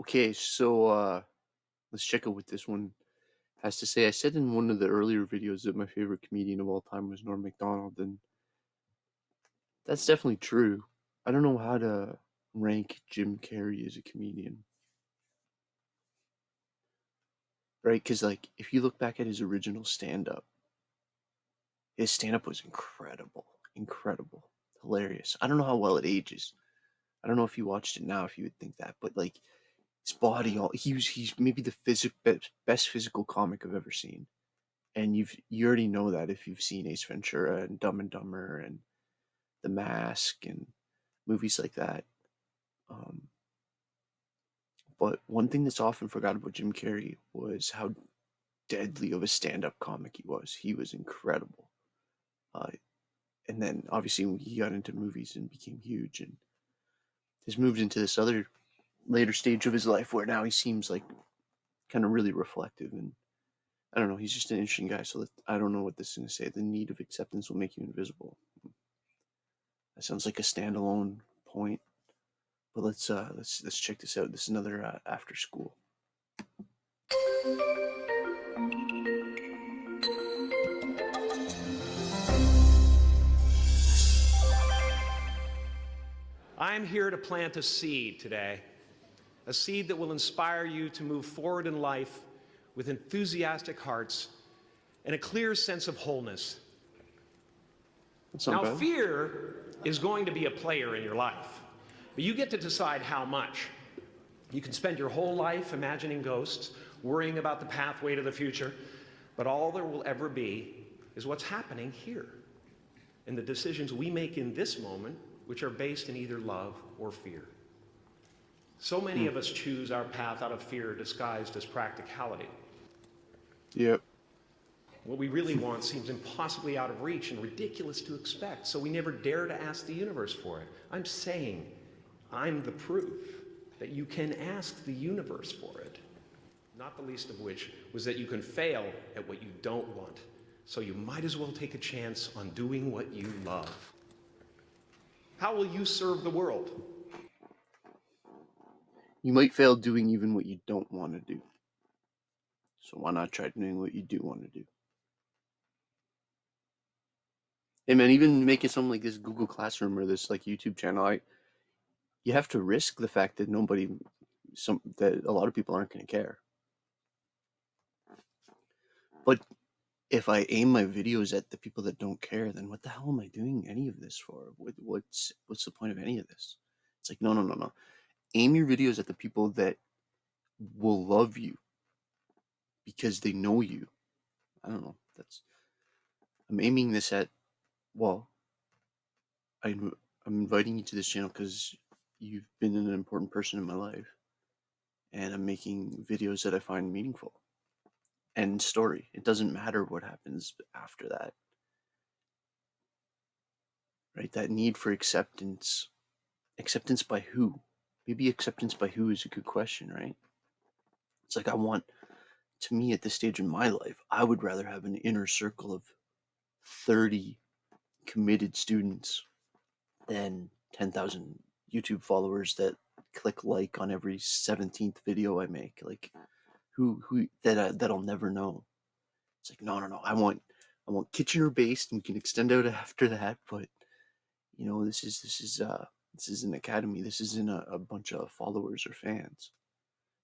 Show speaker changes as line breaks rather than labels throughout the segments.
Okay, so let's check out what this one has to say. I said in one of the earlier videos that my favorite comedian of all time was Norm Macdonald, and that's definitely true. I don't know how to rank Jim Carrey as a comedian, right? Because like if you look back at his stand-up was incredible, incredible, hilarious. I don't know how well it ages. I don't know if you watched it now if you would think that, but like his body, all he's maybe the best physical comic I've ever seen. And you already know that if you've seen Ace Ventura and Dumb and Dumber and The Mask and movies like that. Um, but one thing that's often forgot about Jim Carrey was how deadly of a stand-up comic he was. He was incredible. Uh, and then obviously when he got into movies and became huge and has moved into this other later stage of his life where now he seems like kind of really reflective and I don't know. He's just an interesting guy. So I don't know what this is going to say. The need of acceptance will make you invisible. That sounds like a standalone point. But let's check this out. This is another after school.
I'm here to plant a seed today, a seed that will inspire you to move forward in life with enthusiastic hearts and a clear sense of wholeness.
That's not
Now,
bad.
fear is going to be a player in your life, but you get to decide how much. You can spend your whole life imagining ghosts, worrying about the pathway to the future, but all there will ever be is what's happening here and the decisions we make in this moment, which are based in either love or fear. So many
Hmm.
of us choose our path out of fear disguised as practicality.
Yep.
What we really want seems impossibly out of reach and ridiculous to expect, so we never dare to ask the universe for it. I'm saying I'm the proof that you can ask the universe for it. Not the least of which was that you can fail at what you don't want. So you might as well take a chance on doing what you love. How will you serve the world?
You might fail doing even what you don't want to do. So why not try doing what you do want to do? Hey man, even making something like this Google Classroom or this like YouTube channel, you have to risk the fact that that a lot of people aren't going to care. But if I aim my videos at the people that don't care, then what the hell am I doing any of this for? What's the point of any of this? It's like no, no, no, no. Aim your videos at the people that will love you because they know you. I don't know. That's I'm aiming this at. Well, I'm inviting you to this channel because you've been an important person in my life, and I'm making videos that I find meaningful. End story. It doesn't matter what happens after that, right? That need for acceptance. Acceptance by who? Maybe acceptance by who is a good question, right? It's like to me, at this stage in my life, I would rather have an inner circle of 30 committed students than 10,000 YouTube followers that click like on every 17th video I make. Like who that'll never know. It's like no, no, no. I want Kitchener based and we can extend out after that, but this is an academy. This isn't a bunch of followers or fans.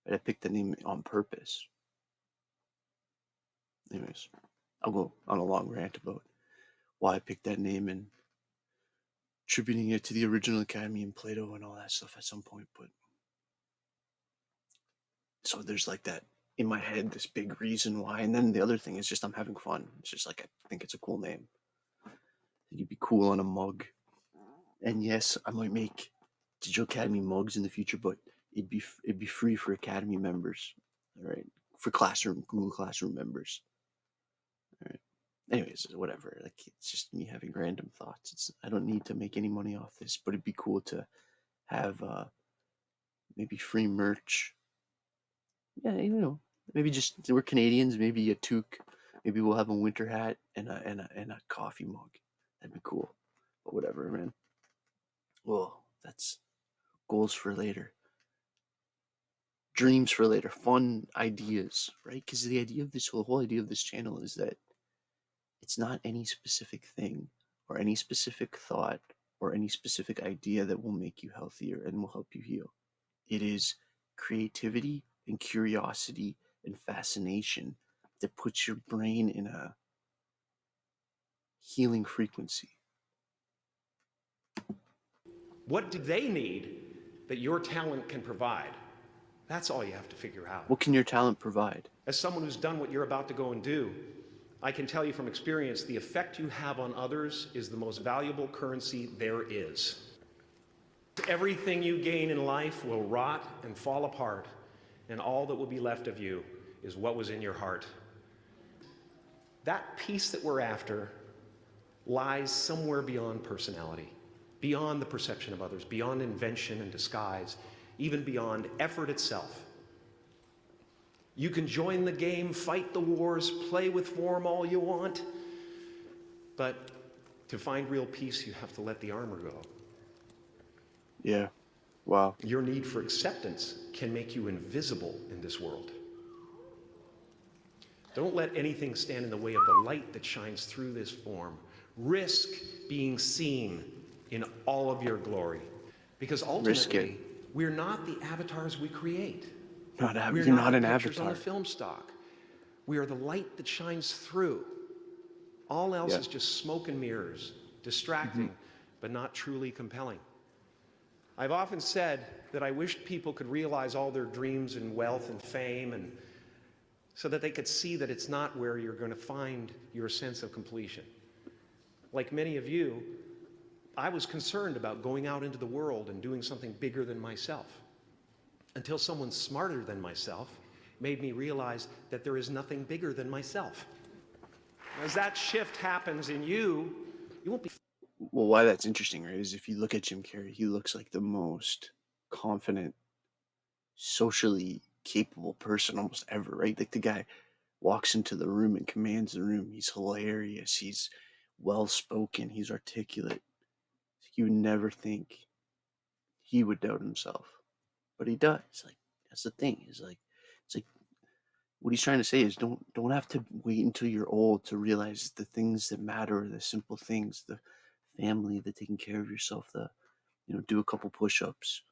Right? I picked the name on purpose. Anyways, I'll go on a long rant about why I picked that name and attributing it to the original academy and Plato and all that stuff at some point, but so there's like that in my head, this big reason why. And then the other thing is just I'm having fun. It's just like I think it's a cool name. I think it'd be cool on a mug. And yes, I might make Digital Academy mugs in the future, but it'd be free for Academy members. All right, for Google Classroom members. All right. Anyways, whatever. Like it's just me having random thoughts. I don't need to make any money off this, but it'd be cool to have maybe free merch. Yeah, maybe just we're Canadians. Maybe a toque. Maybe we'll have a winter hat and a coffee mug. That'd be cool. But whatever, man. Well, that's goals for later. dreams for later, fun ideas, right? Because the idea of this whole idea of this channel is that it's not any specific thing or any specific thought or any specific idea that will make you healthier and will help you heal. It is creativity and curiosity and fascination that puts your brain in a healing frequency.
What do they need that your talent can provide? That's all you have to figure out.
What can your talent provide?
As someone who's done what you're about to go and do, I can tell you from experience, the effect you have on others is the most valuable currency there is. Everything you gain in life will rot and fall apart, and all that will be left of you is what was in your heart. That peace that we're after lies somewhere beyond personality, beyond the perception of others, beyond invention and disguise, even beyond effort itself. You can join the game, fight the wars, play with form all you want, but to find real peace, you have to let the armor go.
Yeah. Wow.
Your need for acceptance can make you invisible in this world. Don't let anything stand in the way of the light that shines through this form. Risk being seen in all of your glory. Because ultimately, we're not the avatars we create.
You're not an
pictures
avatar.
on the film stock. We are the light that shines through. All else is just smoke and mirrors, distracting, but not truly compelling. I've often said that I wished people could realize all their dreams and wealth and fame, and so that they could see that it's not where you're going to find your sense of completion. Like many of you, I was concerned about going out into the world and doing something bigger than myself, until someone smarter than myself made me realize that there is nothing bigger than myself. As that shift happens in you, you won't be...
Well, why that's interesting, right, is if you look at Jim Carrey, he looks like the most confident, socially capable person almost ever, right? Like the guy walks into the room and commands the room. He's hilarious. He's well-spoken. He's articulate. You would never think he would doubt himself, but he does. Like, that's the thing. It's like what he's trying to say is don't have to wait until you're old to realize the things that matter, the simple things, the family, the taking care of yourself, the do a couple push-ups,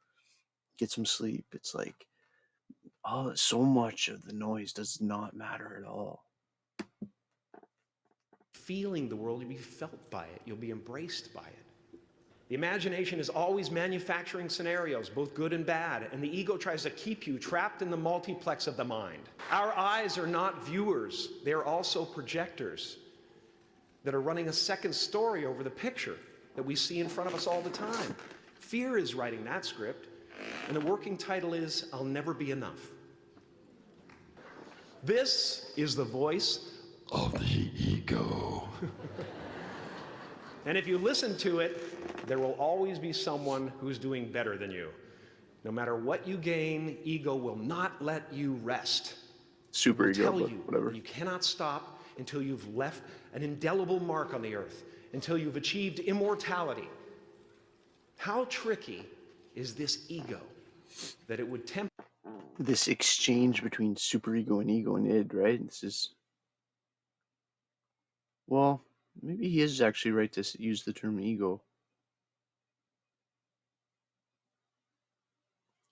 get some sleep. It's like, oh, so much of the noise does not matter at all.
Feeling the world, you'll be felt by it. You'll be embraced by it. The imagination is always manufacturing scenarios, both good and bad, and the ego tries to keep you trapped in the multiplex of the mind. Our eyes are not viewers. They're also projectors that are running a second story over the picture that we see in front of us all the time. Fear is writing that script, and the working title is, I'll Never Be Enough. This is the voice of the ego. And if you listen to it, there will always be someone who's doing better than you. No matter what you gain, ego will not let you rest.
Super ego,
tell
but
you
whatever.
You cannot stop until you've left an indelible mark on the earth, until you've achieved immortality. How tricky is this ego that it would tempt?
This exchange between superego and ego and id, right? This is, well, maybe he is actually right to use the term ego.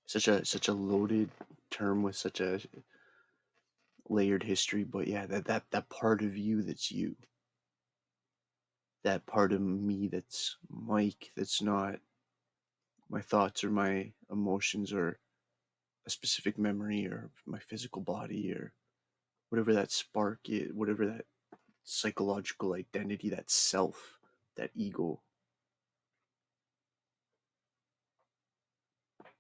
Such a loaded term with such a layered history, but yeah, that part of you that's you. That part of me that's Mike, that's not my thoughts or my emotions or a specific memory or my physical body or whatever that spark is, whatever that psychological identity, that self, that ego.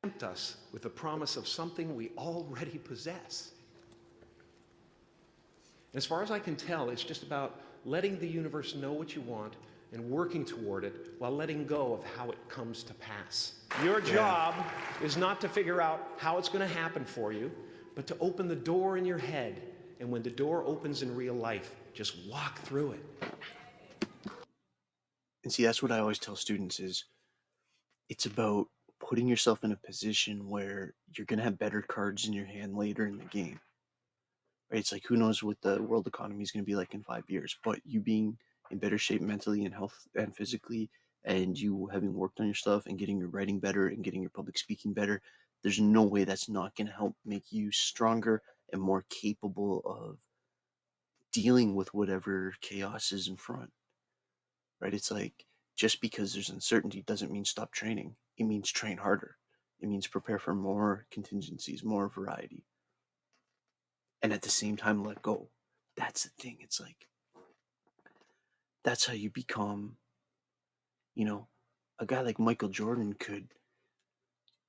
Tempt us with the promise of something we already possess. As far as I can tell, it's just about letting the universe know what you want and working toward it while letting go of how it comes to pass. Your job is not to figure out how it's going to happen for you, but to open the door in your head. And when the door opens in real life, just walk through it.
And see, that's what I always tell students is it's about putting yourself in a position where you're gonna have better cards in your hand later in the game. Right? It's like who knows what the world economy is gonna be like in 5 years, but you being in better shape mentally and health and physically, and you having worked on your stuff and getting your writing better and getting your public speaking better, there's no way that's not gonna help make you stronger and more capable of dealing with whatever chaos is in front. Right? It's like just because there's uncertainty doesn't mean stop training. It means train harder. It means prepare for more contingencies, more variety, and at the same time let go. That's the thing. It's like that's how you become, you know, a guy like Michael Jordan could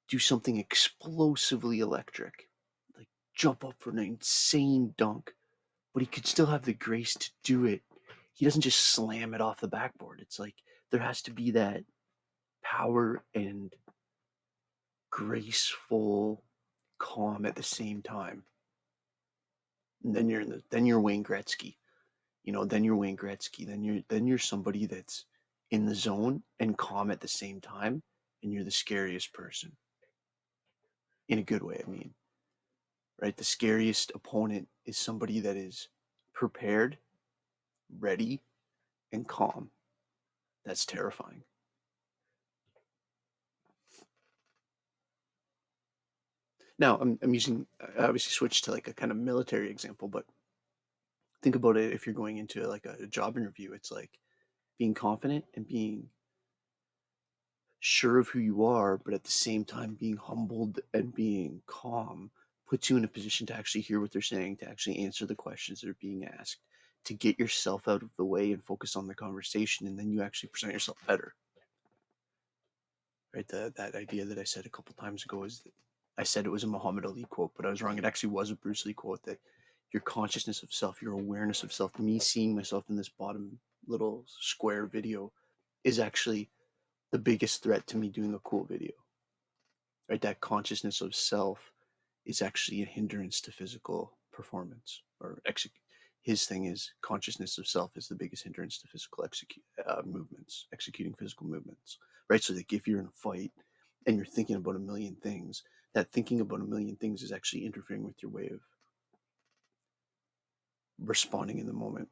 do something explosively electric, like jump up for an insane dunk, but he could still have the grace to do it. He doesn't just slam it off the backboard. It's like there has to be that power and graceful calm at the same time. And then you're Wayne Gretzky. Then you're Wayne Gretzky. Then you're somebody that's in the zone and calm at the same time, and you're the scariest person. In a good way, I mean. Right? The scariest opponent is somebody that is prepared, ready, and calm. That's terrifying. Now, I'm using I obviously switched to like a kind of military example, but think about it if you're going into like a job interview. It's like being confident and being sure of who you are, but at the same time being humbled and being calm puts you in a position to actually hear what they're saying, to actually answer the questions that are being asked, to get yourself out of the way and focus on the conversation, and then you actually present yourself better. Right? That idea that I said a couple times ago is that I said it was a Muhammad Ali quote, but I was wrong. It actually was a Bruce Lee quote that your consciousness of self, your awareness of self, me seeing myself in this bottom little square video is actually the biggest threat to me doing a cool video. Right? That consciousness of self is actually a hindrance to physical performance or execute. His thing is consciousness of self is the biggest hindrance to physical movements, executing physical movements. Right? So like if you're in a fight and you're thinking about a million things, that thinking about a million things is actually interfering with your way of responding in the moment.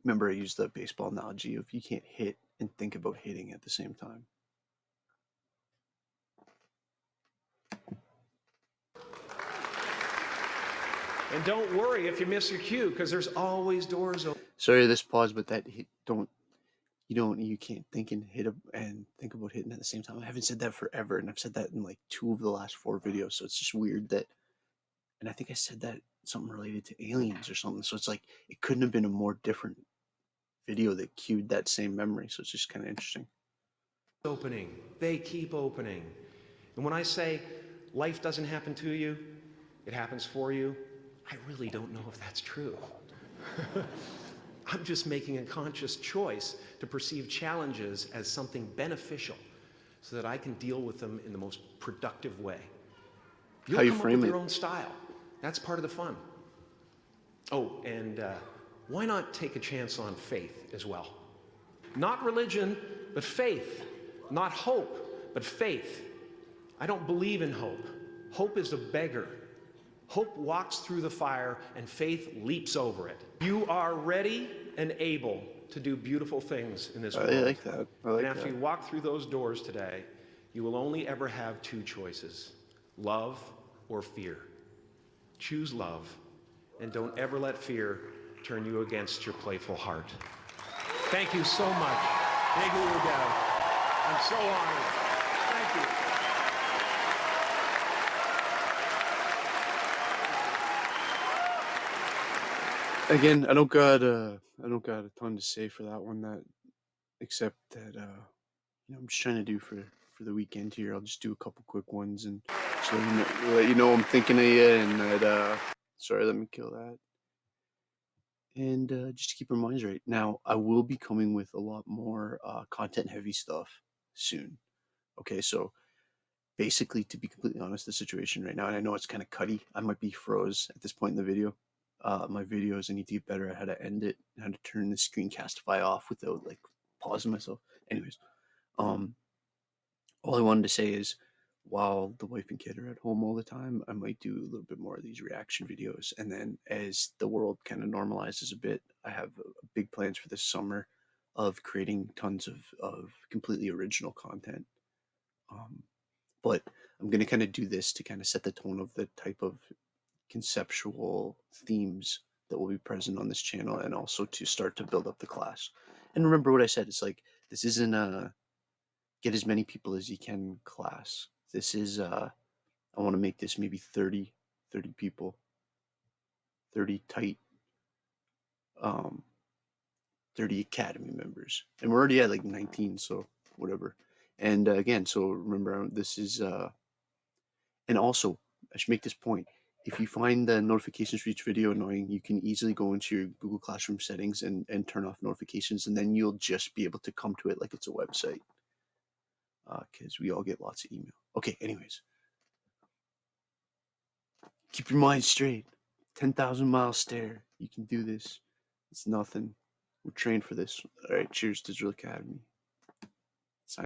Remember, I used the baseball analogy of you can't hit and think about hitting at the same time.
And don't worry if you miss your cue, because there's always doors open.
Sorry, this pause, but that hit, you can't think and and think about hitting at the same time. I haven't said that forever, and I've said that in like 2 of the last 4 videos. So it's just weird that, and I think I said that something related to aliens or something. So it's like it couldn't have been a more different video that cued that same memory. So it's just kind of interesting.
Opening. They keep opening. And when I say life doesn't happen to you, it happens for you, I really don't know if that's true. I'm just making a conscious choice to perceive challenges as something beneficial so that I can deal with them in the most productive way. You'll
How you
come up
frame
with
it.
your own style. That's part of the fun. Oh, and why not take a chance on faith as well? Not religion, but faith. Not hope, but faith. I don't believe in hope. Hope is a beggar. Hope walks through the fire and faith leaps over it. You are ready and able to do beautiful things in this world.
I like that. I like
and after
that.
you walk through those doors today, you will only ever have 2 choices: love or fear. Choose love, and don't ever let fear turn you against your playful heart. Thank you so much. Daegu Udao. I'm so honored. Thank you.
Again, I don't got a ton to say for that one. That except that I'm just trying to do for the weekend here. I'll just do a couple quick ones and just let you know I'm thinking of you. And that sorry, let me kill that. And just keep our minds right. Now, I will be coming with a lot more content heavy stuff soon. Okay, so basically, to be completely honest, the situation right now, and I know it's kind of cutty. I might be froze at this point in the video. My videos, I need to get better at how to end it, how to turn the screencastify off without like pausing myself. Anyways, All I wanted to say is, while the wife and kid are at home all the time, I might do a little bit more of these reaction videos. And then as the world kind of normalizes a bit, I have big plans for this summer of creating tons of completely original content. Um, but I'm going to kind of do this to kind of set the tone of the type of conceptual themes that will be present on this channel, and also to start to build up the class. And remember what I said, it's like this isn't a get as many people as you can class. This is I want to make this maybe 30 people, 30 tight, um 30 academy members. And we're already at like 19, so whatever. And again, so remember, this is and also, I should make this point. If you find the notifications for each video annoying, you can easily go into your Google Classroom settings and turn off notifications, and then you'll just be able to come to it like it's a website. Because we all get lots of email. Okay, anyways, keep your mind straight. 10,000 mile stare. You can do this. It's nothing. We're trained for this. All right, cheers, Digital Academy.